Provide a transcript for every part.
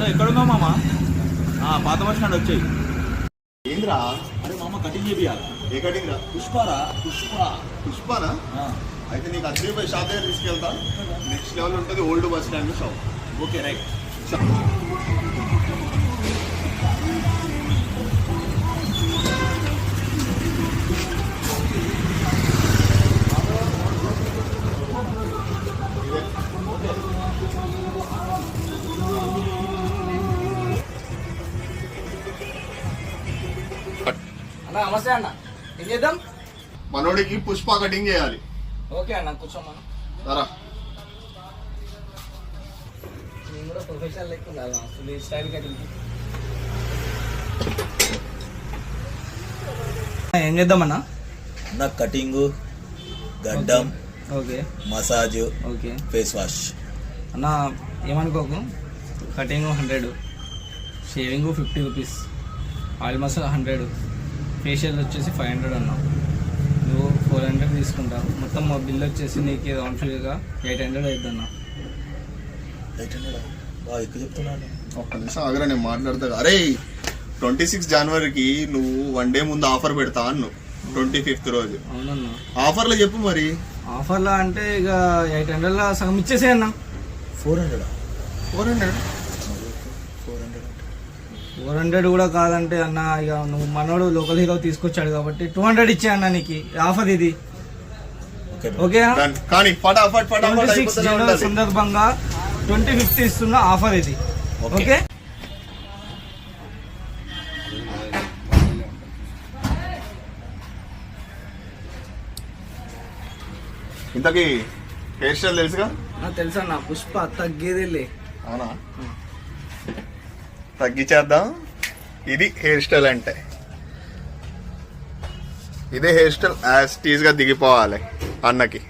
Hello ఎక్కడున్నావు మామ? పాత బస్ స్టాండ్ వచ్చాయి. ఏంద్రా? అరే మామ కటింగ్ చేయాలి. ఏ కటింగ్ రా? పుష్పరా పుష్పనా? అయితే నీకు అచ్చి షాప్ దగ్గర తీసుకెళ్తా. నెక్స్ట్ లెవెల్ ఉంటుంది old bus stand shop. Okay right. అన్న నమస్తే అన్న, ఏం చేద్దాం? మనోడికి పుష్ప కటింగ్ చేయాలి. ఓకే అన్న, కూర్చోమా. సరా నేను కూడా ప్రొఫెషనల్ లెక్క ఉండాలి, ఫుల్ స్టైల్ కటింగ్. ఏం చేద్దామన్నా? నా కటింగ్, గడ్డం, okay, massage, okay, face wash. అన్న ఏమనుకోకు, cutting 100, shaving 50 rupees, oil massage 100, facial వచ్చేసి 500 అన్న. నువ్వు 400 తీసుకుంటావు. మొత్తం మా బిల్ వచ్చేసి నీకు రౌండ్ ఫిగర్గా 800 అవుతుంది అన్న. ఎక్కువ చెప్తున్నాను. ఒక్క నిమిషం ఆగరా, నేను మాట్లాడతా. అరే 26 జనవరికి నువ్వు 1 డే ముందు ఆఫర్ పెడతా అన్ను. 25th రోజు అవునన్న. ఆఫర్లో చెప్పు మరి. ఆఫర్లో అంటే ఇక 800లో సగం ఇచ్చేసే అన్న. 400 400 కూడా కాదంటే అన్న, ఇక నువ్వు మనోడు లోకల్ హీరో తీసుకొచ్చాడు కాబట్టి 200 ఇచ్చే అన్న నీకు ఆఫర్ ఇది. ఓకే, కానీ ఫటాఫట్ 26 జనవరి సందర్భంగా 25th ఇస్తున్న ఆఫర్ ఇది. ఓకే, ఇంతకీ హెయిర్ స్టైల్ తెలుసుగా? తెలుసా అన్న, పుష్ప తగ్గేదేలే. అవునా, తగ్గించేద్దాం. ఇది హెయిర్ స్టైల్ అంటే, ఇదే హెయిర్ స్టైల్ యాజ్ టీజ్ గా దిగిపోవాలి అన్నకి.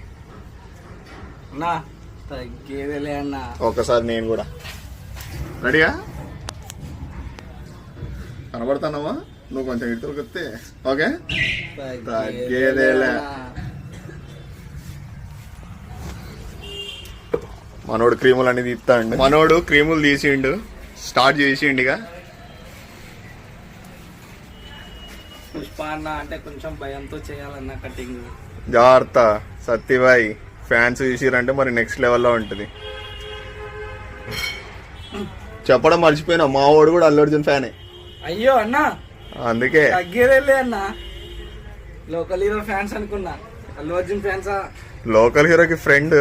అన్నా తగ్గేదేలే అన్న. ఒకసారి నేను కూడా రెడీగా కనబడతానమ్మా, నువ్వు కొంచెం ఇటుకు వస్తే. ఓకే, తగ్గేదేలే. మనోడు క్రీములు అనేది తీస్తాండు. మనోడు క్రీములు తీసిండు, స్టార్ట్ చేసిండుగా. పుష్ప అన్న అంటే కొంచెం భయంతో చేయాలన్న కటింగ్. జాగ్రత్త సత్యబాయ్, ఫ్యాన్స్ చూసిరంటే మరి నెక్స్ట్ లెవెల్లో ఉంటుంది. చెప్పడం మర్చిపోయినా, మా వాడు కూడా అల్లు అర్జున్ ఫ్యానే. అయ్యో అన్న, అందుకే తగ్గేదేలే అన్న. లోకల్ హీరో ఫ్యాన్స్ అనుకున్నా, అల్లు అర్జున్ ఫ్యాన్సా? లోకల్ హీరోకి ఫ్రెండ్